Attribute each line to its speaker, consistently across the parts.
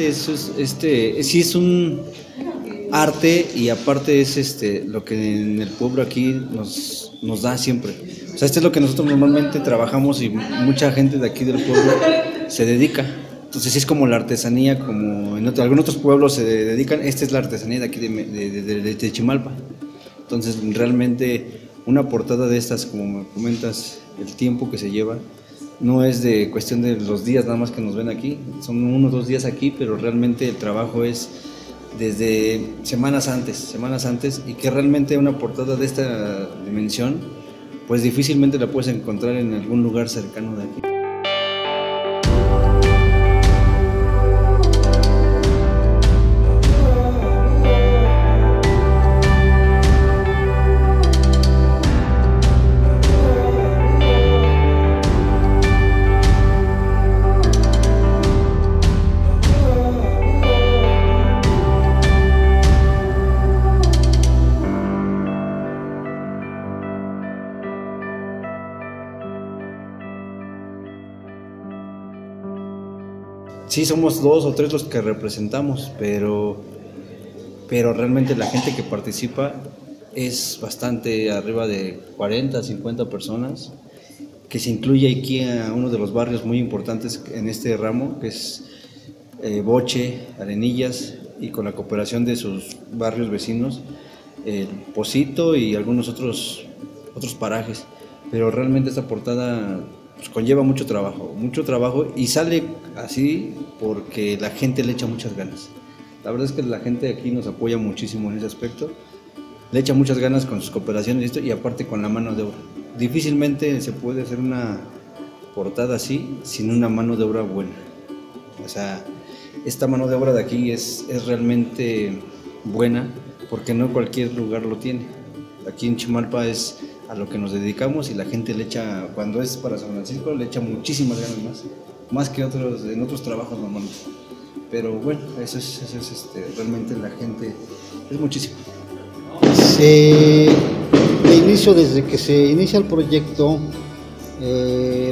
Speaker 1: realmente eso es, sí es un arte y aparte es lo que en el pueblo aquí nos da siempre. O sea, es lo que nosotros normalmente trabajamos y mucha gente de aquí del pueblo se dedica. Entonces sí es como la artesanía, como en algunos otros pueblos se dedican, esta es la artesanía de aquí de Chimalpa. Entonces realmente una portada de estas, como me comentas, el tiempo que se lleva, no es de cuestión de los días nada más que nos ven aquí, son 1 o 2 días aquí, pero realmente el trabajo es desde semanas antes, y que realmente una portada de esta dimensión, pues difícilmente la puedes encontrar en algún lugar cercano de aquí. Sí, somos 2 o 3 los que representamos, pero realmente la gente que participa es bastante, arriba de 40, 50 personas, que se incluye aquí a uno de los barrios muy importantes en este ramo, que es Boche, Arenillas, y con la cooperación de sus barrios vecinos, Pocito y algunos otros parajes. Pero realmente esta portada pues conlleva mucho trabajo y sale así porque la gente le echa muchas ganas. La verdad es que la gente aquí nos apoya muchísimo en ese aspecto, le echa muchas ganas con sus cooperaciones y aparte con la mano de obra. Difícilmente se puede hacer una portada así sin una mano de obra buena. O sea, esta mano de obra de aquí es realmente buena porque no cualquier lugar lo tiene. Aquí en Chimalpa es a lo que nos dedicamos y la gente le echa, cuando es para San Francisco, le echa muchísimas ganas más que en otros trabajos normales. Pero bueno, eso es realmente la gente, es muchísimo.
Speaker 2: Desde que se inicia el proyecto,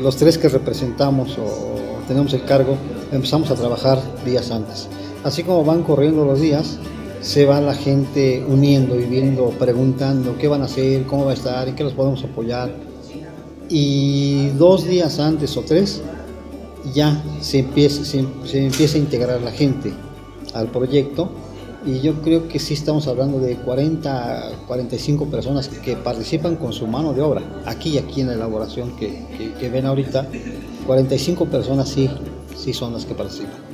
Speaker 2: los 3 que representamos o tenemos el cargo, empezamos a trabajar días antes. Así como van corriendo los días, se va la gente uniendo y viendo, preguntando qué van a hacer, cómo va a estar, en qué los podemos apoyar. Y 2 días antes o 3 ya se empieza a integrar la gente al proyecto, y yo creo que sí estamos hablando de 40 a 45 personas que participan con su mano de obra. Aquí en la elaboración que ven ahorita, 45 personas sí son las que participan.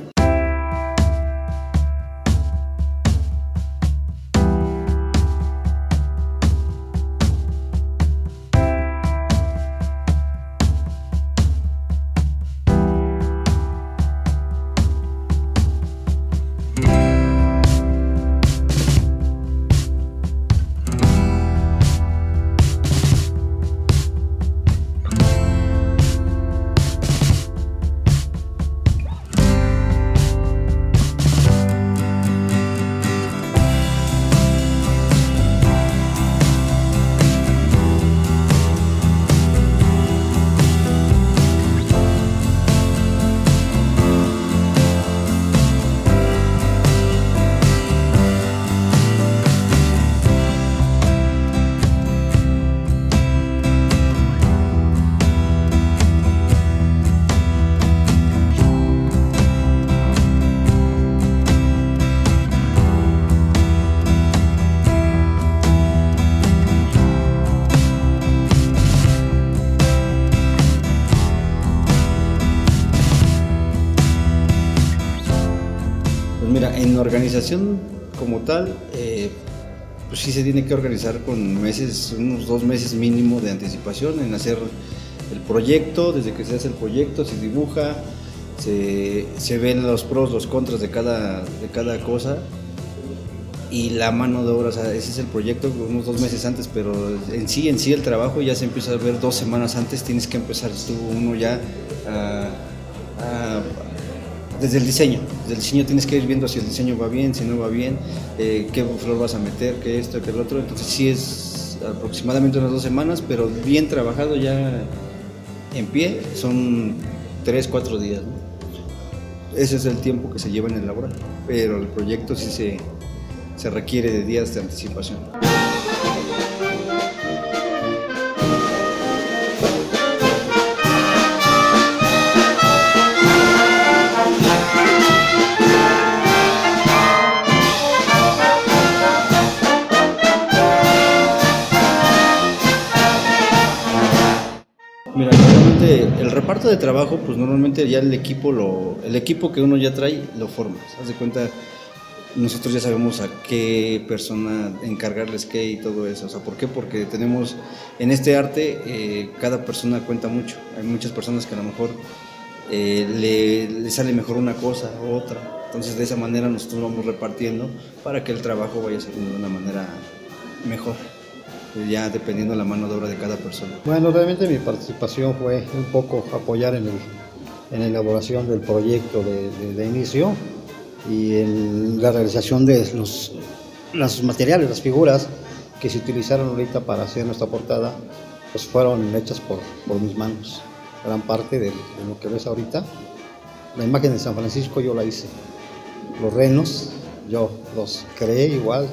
Speaker 1: Mira, en organización como tal, pues sí se tiene que organizar con meses, unos 2 meses mínimo de anticipación en hacer el proyecto. Desde que se hace el proyecto se dibuja, se ven los pros, los contras de cada cosa, y la mano de obra, o sea, ese es el proyecto unos 2 meses antes, pero en sí el trabajo ya se empieza a ver 2 semanas antes. Tienes que empezar uno ya desde el diseño tienes que ir viendo si el diseño va bien, si no va bien, qué flor vas a meter, qué esto, qué el otro. Entonces sí es aproximadamente unas 2 semanas, pero bien trabajado ya en pie son 3, 4 días, ¿no? ese es el tiempo que se lleva en elaborar, pero el proyecto sí se requiere de días de anticipación. Mira, normalmente el reparto de trabajo, pues normalmente ya el equipo que uno ya trae lo formas. Haz de cuenta, nosotros ya sabemos a qué persona encargarles qué y todo eso. O sea, ¿por qué? Porque tenemos en este arte cada persona cuenta mucho. Hay muchas personas que a lo mejor le sale mejor una cosa u otra. Entonces de esa manera nosotros vamos repartiendo para que el trabajo vaya saliendo de una manera mejor, ya dependiendo de la mano de obra de cada persona.
Speaker 2: Bueno, realmente mi participación fue un poco apoyar en la elaboración del proyecto de inicio y en la realización de los materiales, las figuras que se utilizaron ahorita para hacer nuestra portada, pues fueron hechas por mis manos. Gran parte de lo que ves ahorita, la imagen de San Francisco yo la hice, los renos yo los creé igual,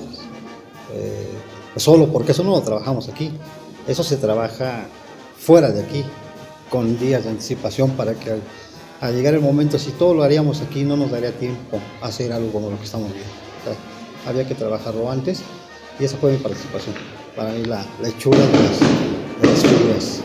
Speaker 2: solo porque eso no lo trabajamos aquí, eso se trabaja fuera de aquí, con días de anticipación para que al llegar el momento, si todo lo haríamos aquí, no nos daría tiempo a hacer algo como lo que estamos viendo. O sea, había que trabajarlo antes y esa fue mi participación. Para mí la hechura de las figuras.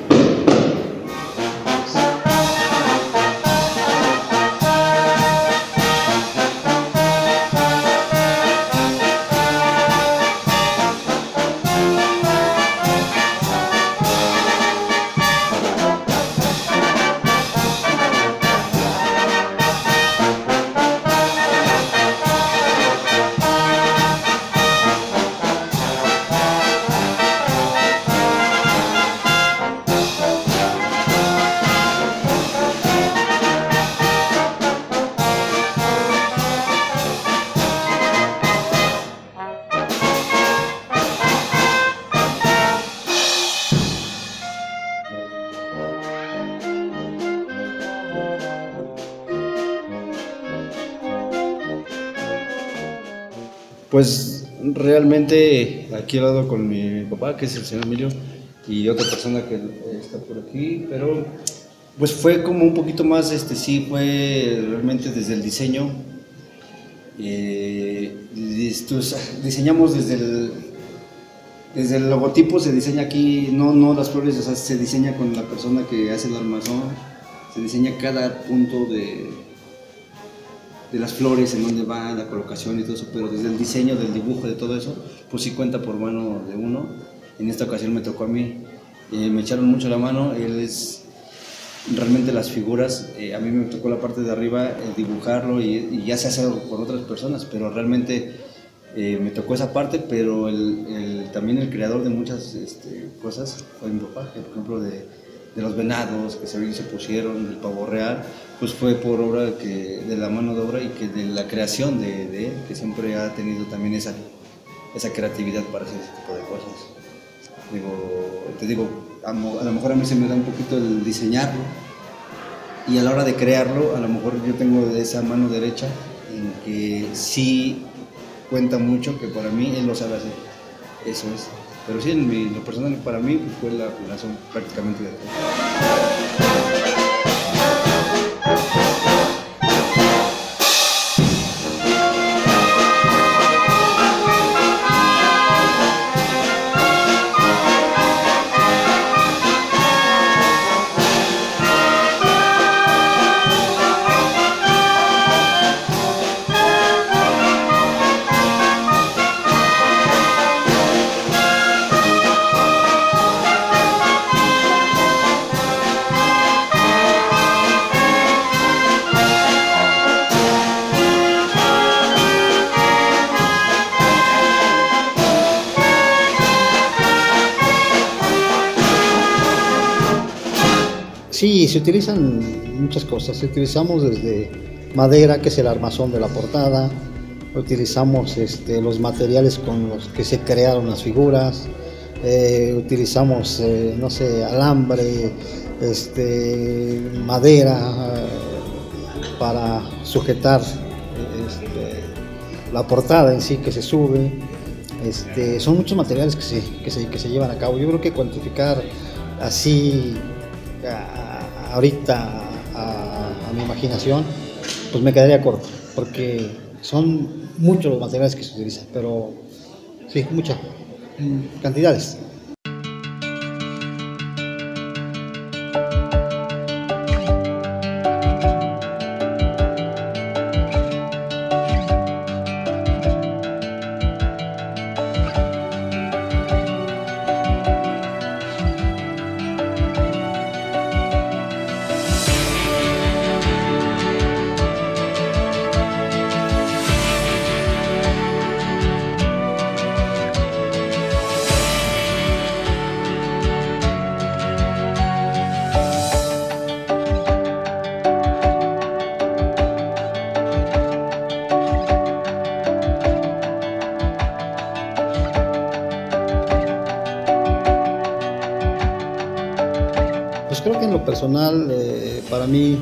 Speaker 1: Pues realmente aquí al lado con mi papá, que es el señor Emilio, y otra persona que está por aquí, pero pues fue como un poquito más, sí, fue realmente desde el diseño. Diseñamos desde el logotipo, se diseña aquí, no las flores, o sea, se diseña con la persona que hace el armazón, se diseña cada punto de las flores, en dónde va, la colocación y todo eso, pero desde el diseño, del dibujo, de todo eso, pues sí cuenta por mano de uno. En esta ocasión me tocó a mí, me echaron mucho la mano, realmente las figuras, a mí me tocó la parte de arriba, dibujarlo y ya se hace por otras personas, pero realmente me tocó esa parte, pero también el creador de muchas cosas fue mi papá, que, por ejemplo de los venados que se pusieron, del pavo real, pues fue por obra de la mano de obra y que de la creación de él, que siempre ha tenido también esa creatividad para hacer ese tipo de cosas. Te digo, a lo mejor a mí se me da un poquito el diseñarlo y a la hora de crearlo, a lo mejor yo tengo de esa mano derecha en que sí cuenta mucho, que para mí él lo sabe hacer, eso es. Pero sí, en lo personal para mí fue la razón prácticamente de todo.
Speaker 2: Sí, se utilizan muchas cosas. Utilizamos desde madera, que es el armazón de la portada. Utilizamos los materiales con los que se crearon las figuras. Utilizamos, no sé, alambre, madera, para sujetar la portada en sí que se sube. Son muchos materiales que se llevan a cabo. Yo creo que cuantificar así ahorita a mi imaginación, pues me quedaría corto, porque son muchos los materiales que se utilizan, pero sí, muchas cantidades. Pues creo que en lo personal, para mí,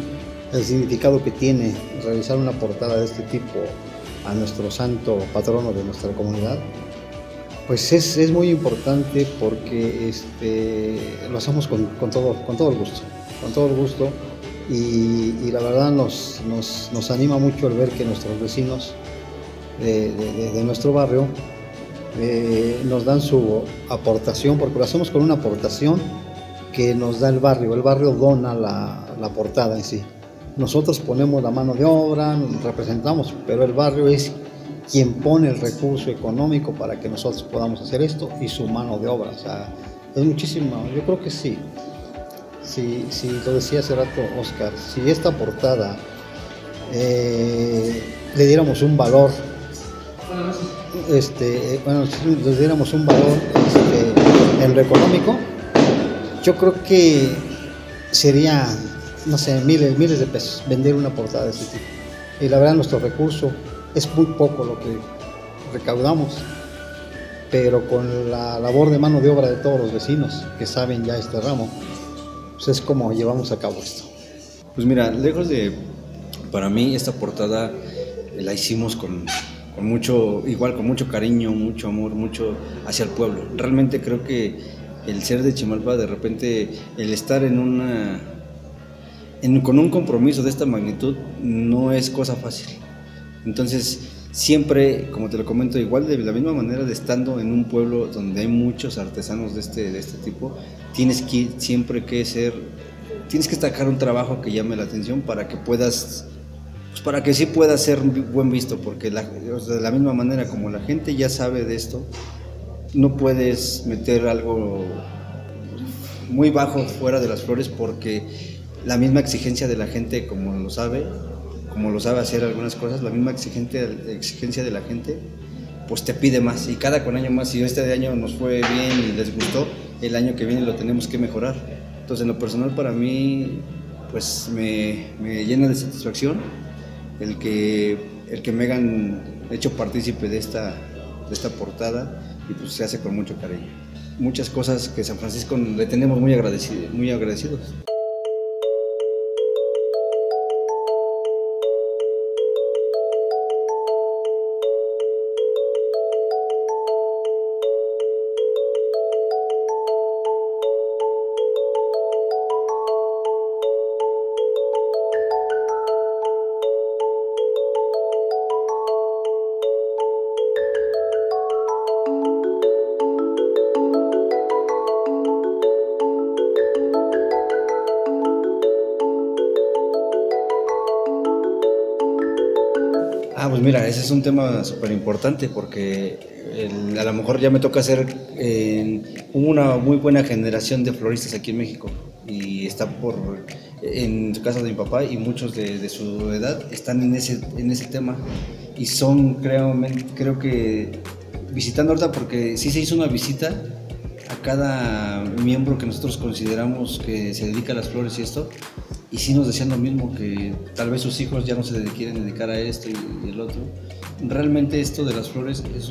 Speaker 2: el significado que tiene realizar una portada de este tipo a nuestro santo patrono de nuestra comunidad, pues es muy importante porque lo hacemos con todo el gusto, y la verdad nos anima mucho el ver que nuestros vecinos de nuestro barrio nos dan su aportación, porque lo hacemos con una aportación que nos da el barrio dona la portada en sí. Nosotros ponemos la mano de obra, representamos, pero el barrio es quien pone el recurso económico para que nosotros podamos hacer esto, y su mano de obra. O sea, es muchísimo. Yo creo que sí, lo decía hace rato Oscar, si esta portada le diéramos un valor, si le diéramos un valor en lo económico, yo creo que sería, no sé, miles de pesos vender una portada de este tipo. Y la verdad, nuestro recurso es muy poco lo que recaudamos, pero con la labor de mano de obra de todos los vecinos que saben ya este ramo, pues es como llevamos a cabo esto.
Speaker 1: Pues mira, lejos de, para mí esta portada la hicimos con mucho cariño, mucho amor, mucho hacia el pueblo. Realmente creo que el ser de Chimalpa, de repente, el estar con un compromiso de esta magnitud no es cosa fácil. Entonces, siempre, como te lo comento, igual de la misma manera de estando en un pueblo donde hay muchos artesanos de este tipo, tienes que sacar un trabajo que llame la atención para que sí pueda ser buen visto, porque de la misma manera como la gente ya sabe de esto, no puedes meter algo muy bajo fuera de las flores, porque la misma exigencia de la gente, como lo sabe hacer algunas cosas, la misma exigencia de la gente, pues te pide más, y cada año más. Si este año nos fue bien y les gustó, el año que viene lo tenemos que mejorar. Entonces, en lo personal, para mí, pues me llena de satisfacción el que me hayan hecho partícipe de esta portada, y pues se hace con mucho cariño. Muchas cosas que San Francisco le tenemos muy agradecidos. Pues mira, ese es un tema súper importante, porque a lo mejor ya me toca hacer una muy buena generación de floristas aquí en México, y está en casa de mi papá, y muchos de su edad están en ese tema, y son, creo que visitando ahorita, porque sí se hizo una visita a cada miembro que nosotros consideramos que se dedica a las flores y esto, y sí nos decían lo mismo, que tal vez sus hijos ya no se quieren dedicar a esto y el otro. Realmente esto de las flores es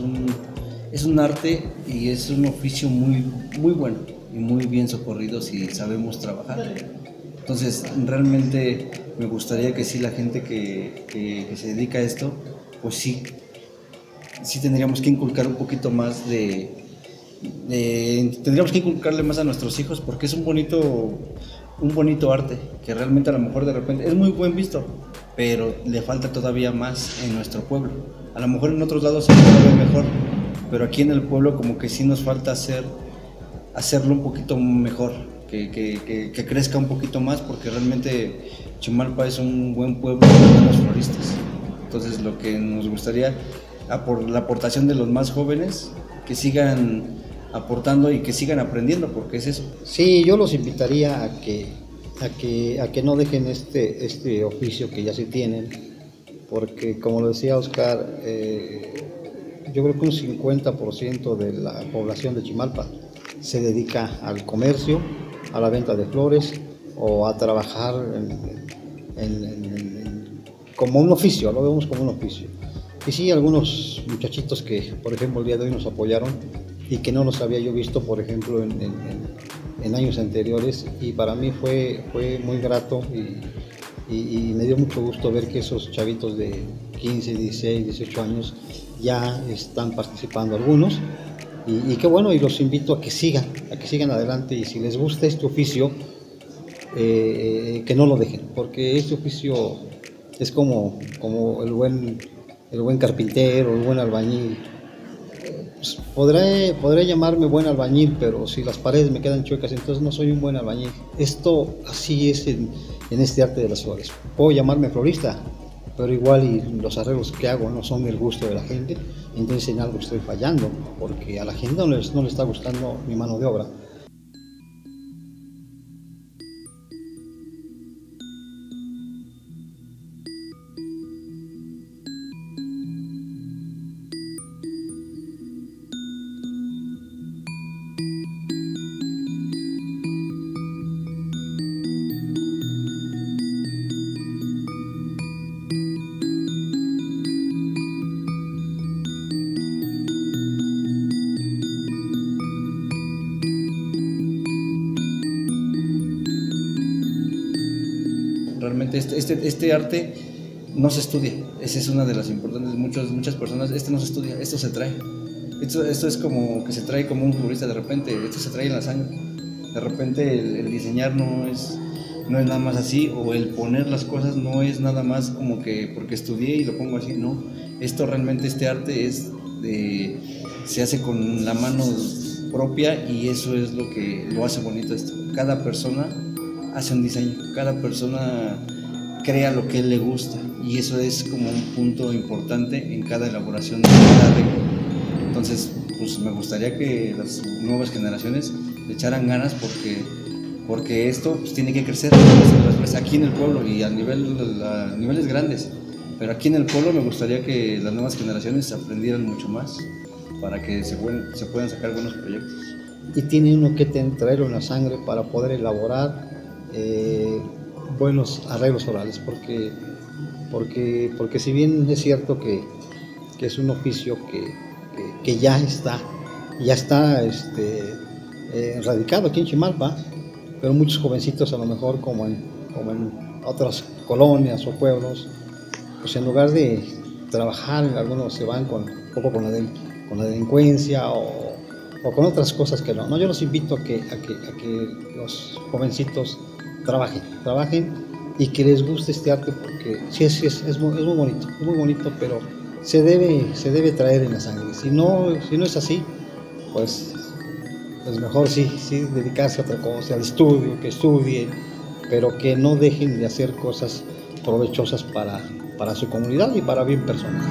Speaker 1: un arte, y es un oficio muy, muy bueno y muy bien socorrido si sabemos trabajar. Entonces, realmente me gustaría que sí la gente que se dedica a esto, pues sí tendríamos que inculcar un poquito más tendríamos que inculcarle más a nuestros hijos, porque es un bonito arte, que realmente a lo mejor de repente es muy buen visto, pero le falta todavía más en nuestro pueblo. A lo mejor en otros lados se puede ver mejor, pero aquí en el pueblo como que sí nos falta hacerlo un poquito mejor, que crezca un poquito más, porque realmente Chimalpa es un buen pueblo de los floristas. Entonces lo que nos gustaría, por la aportación de los más jóvenes, que sigan aportando y que sigan aprendiendo, porque es eso.
Speaker 2: Sí, yo los invitaría a que no dejen este oficio que ya se tienen, porque como lo decía Oscar, yo creo que un 50% de la población de Chimalpa se dedica al comercio, a la venta de flores o a trabajar como un oficio, lo vemos como un oficio. Y sí, algunos muchachitos que, por ejemplo, el día de hoy nos apoyaron y que no los había yo visto, por ejemplo, en años anteriores, y para mí fue muy grato y me dio mucho gusto ver que esos chavitos de 15, 16, 18 años ya están participando algunos, y qué bueno, y los invito a que sigan adelante, y si les gusta este oficio, que no lo dejen, porque este oficio es como el buen carpintero, el buen albañil. Pues podré llamarme buen albañil, pero si las paredes me quedan chuecas, entonces no soy un buen albañil. Esto así es en este arte de las flores. Puedo llamarme florista, pero igual y los arreglos que hago no son del gusto de la gente, entonces en algo estoy fallando, porque a la gente no le está gustando mi mano de obra.
Speaker 1: Realmente este arte no se estudia, esa es una de las importantes. Muchas personas, no se estudia, esto se trae. Esto es como que se trae como un florista de repente, esto se trae en la sangre. De repente el diseñar no es nada más así, o el poner las cosas no es nada más como que porque estudié y lo pongo así, no. Esto realmente, este arte se hace con la mano propia, y eso es lo que lo hace bonito esto. Cada persona hace un diseño, cada persona crea lo que él le gusta, y eso es como un punto importante en cada elaboración de cada arreglo. Entonces, pues me gustaría que las nuevas generaciones le echaran ganas, porque esto pues tiene que crecer aquí en el pueblo y a niveles grandes, pero aquí en el pueblo me gustaría que las nuevas generaciones aprendieran mucho más para que se puedan sacar buenos proyectos.
Speaker 2: Y tiene uno que traerlo en la sangre para poder elaborar buenos arreglos orales, porque si bien es cierto que es un oficio que ya está radicado aquí en Chimalpa, pero muchos jovencitos, a lo mejor como en otras colonias o pueblos, pues en lugar de trabajar, algunos se van con la delincuencia o con otras cosas que no. Yo los invito a que los jovencitos trabajen y que les guste este arte, porque sí es muy bonito, pero se debe traer en la sangre. Si no es así, pues mejor sí dedicarse a otra cosa, al estudio, que estudien, pero que no dejen de hacer cosas provechosas para su comunidad y para bien personal.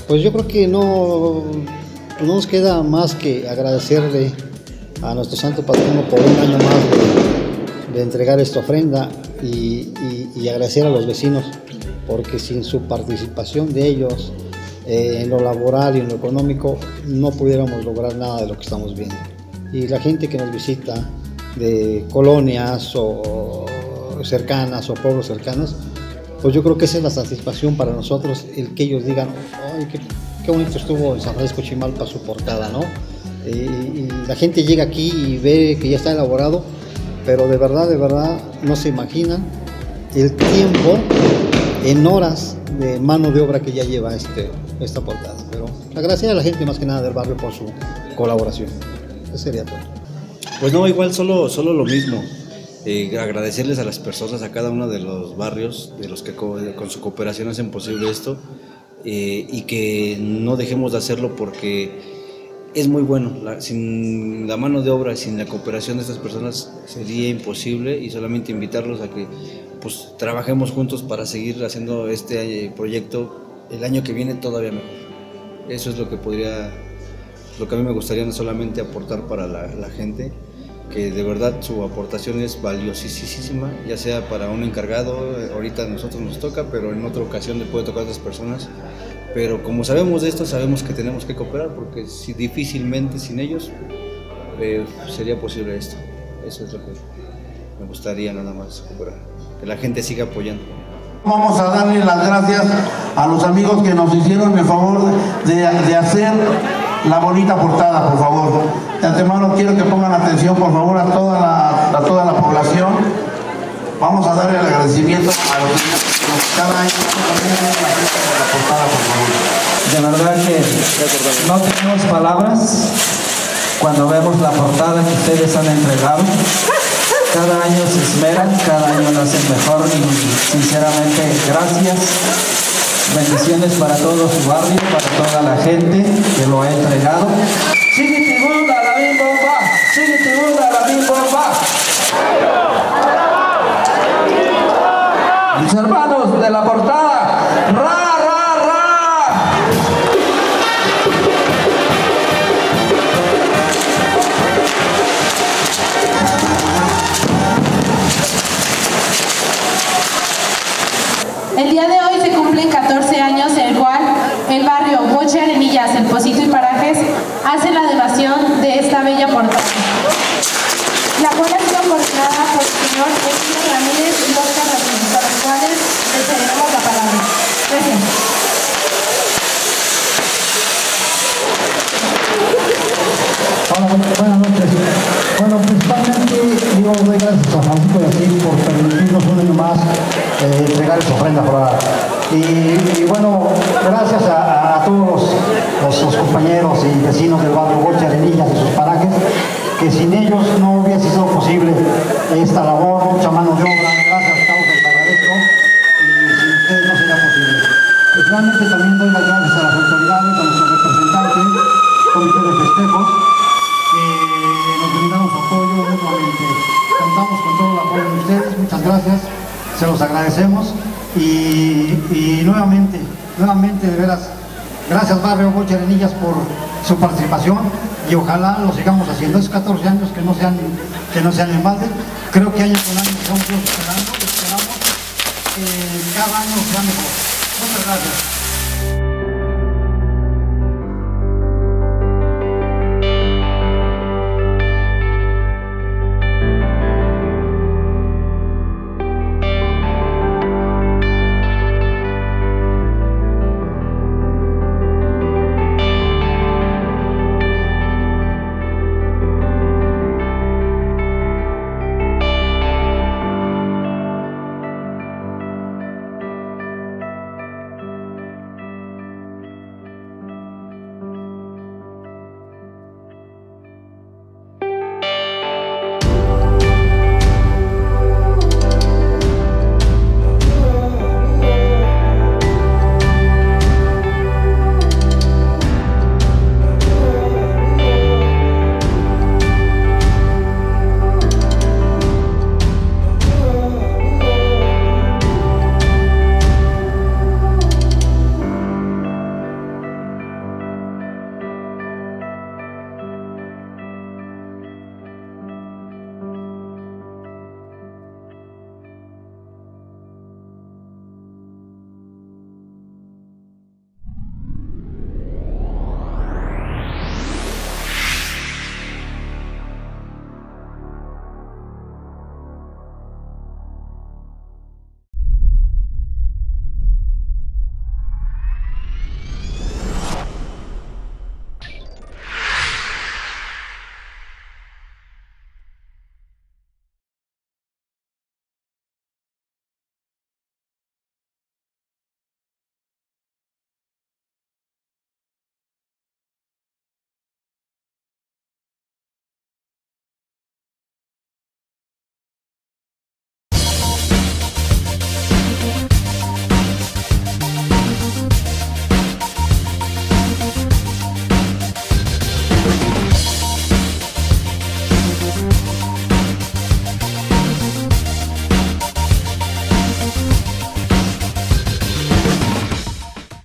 Speaker 2: Pues yo creo que no nos queda más que agradecerle a nuestro santo patrono por un año más de entregar esta ofrenda, y agradecer a los vecinos, porque sin su participación de ellos, en lo laboral y en lo económico no pudiéramos lograr nada de lo que estamos viendo. Y la gente que nos visita de colonias o cercanas o pueblos cercanos, pues yo creo que esa es la satisfacción para nosotros, el que ellos digan, ay, qué bonito estuvo en San Francisco Chimalpa su portada, ¿no? Y la gente llega aquí y ve que ya está elaborado, pero de verdad no se imaginan el tiempo en horas de mano de obra que ya lleva esta portada. Pero agradecer a la gente más que nada del barrio por su colaboración. Eso sería todo.
Speaker 1: Pues no, igual solo lo mismo. Agradecerles a las personas, a cada uno de los barrios, de los que con su cooperación hacen posible esto, y que no dejemos de hacerlo porque es muy bueno. Sin la mano de obra, sin la cooperación de estas personas sería imposible, y solamente invitarlos a que pues trabajemos juntos para seguir haciendo este proyecto el año que viene todavía mejor. Eso es lo que a mí me gustaría no solamente aportar para la gente, que de verdad su aportación es valiosísima, ya sea para un encargado, ahorita a nosotros nos toca, pero en otra ocasión le puede tocar a otras personas. Pero como sabemos de esto, sabemos que tenemos que cooperar, porque difícilmente sin ellos sería posible esto. Eso es lo que me gustaría nada más, cooperar, que la gente siga apoyando.
Speaker 3: Vamos a darle las gracias a los amigos que nos hicieron el favor de hacer la bonita portada, por favor. De antemano quiero que pongan atención, por favor, a toda la población. Vamos a darle el agradecimiento a los que cada año la portada, por favor.
Speaker 4: De verdad que no tenemos palabras cuando vemos la portada que ustedes han entregado. Cada año se esmeran, cada año lo hacen mejor y sinceramente gracias. Bendiciones para todo su barrio, para toda la gente que lo ha entregado. ¡Chiquitibunda, la bim bomba! ¡Chiquitibunda, la bim bomba! Mis hermanos de la portada, ¡ra, ra, ra!
Speaker 5: El día de hoy se cumplen 14 años en el cual el barrio Boche, Arenillas, El Pocito y Parajes hace la donación de esta bella portada, la cual ha sido coordinada por el señor Emilio Ramírez y Oscar Ramírez, a los cuales les cedemos la palabra. Gracias.
Speaker 2: Hola, buenas noches. Bueno, principalmente yo doy gracias a Francisco de Asís por permitirnos un año más entregar esta ofrenda floral. Y bueno, gracias a todos los compañeros y vecinos del barrio Boche, Arenillas y sus parajes, que sin ellos no hubiese sido posible esta labor, mucha mano de obra. Gracias, estamos les agradezco, y sin ustedes no sería posible. Finalmente también doy las gracias a las autoridades, a nuestros representantes, comité de festejos, que nos brindaron su apoyo mutuamente. Contamos con todo el apoyo de ustedes, muchas gracias, se los agradecemos, y nuevamente de veras, gracias barrio Boche Arenillas por su participación, y ojalá lo sigamos haciendo. Esos 14 años que no sean en balde, creo que año con año estamos esperamos que cada año sea mejor. Muchas gracias.